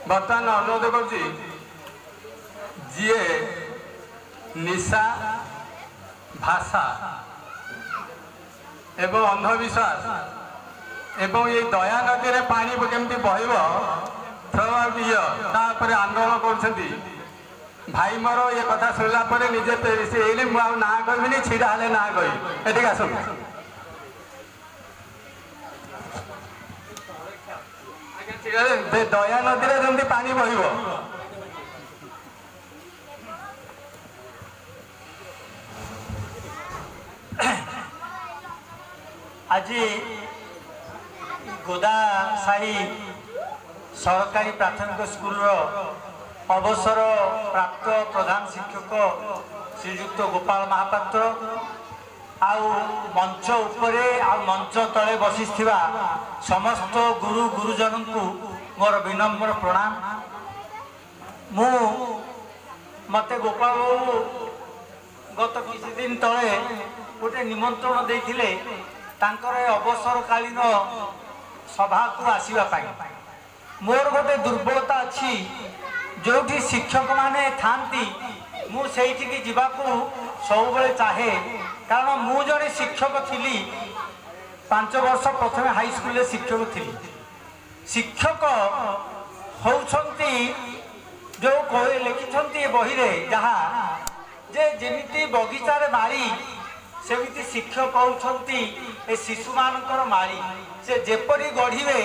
बर्तमान अनुरोध कर निशा भाषा एवं अंधविश्वास एवं ये दया नदी में पानी केमती बहब थ्रो आंदोलन कर भाई मोर ये कथा शुणला निजे मुझे ना कहबी छिड़ा हेले ना कह ये आस दया नदी में जमी पानी बहब आज गोदासाही सरकारी प्राथमिक स्कूल अवसर प्राप्त प्रधान शिक्षक श्रीयुक्त गोपाल महापात्र आउ मंच उपरे आ मंच तले बसी समस्त गुरु गुरुजन को मोर विनम्र प्रणाम। मु मते गोपाल बाबू गत किसी दिन तले गोटे निमंत्रण देथिले तांकर अवसरकालीन सभा को आसीबा पाई। मोर गोटे दुर्बलता अच्छी जो शिक्षक माने थांती मु सेठी की जीवाकू सब बेले चाहे कारण मु जड़े शिक्षक थी 5 वर्ष प्रथम हाई स्कूल शिक्षक थी। शिक्षक होउछंती जो कहे लिखिछंती बही रे जहा जे जेमिति बगीचारे माली सेमिति शिक्षक होउछंती ए शिशु मानकर माली से जेपरी गढ़िबे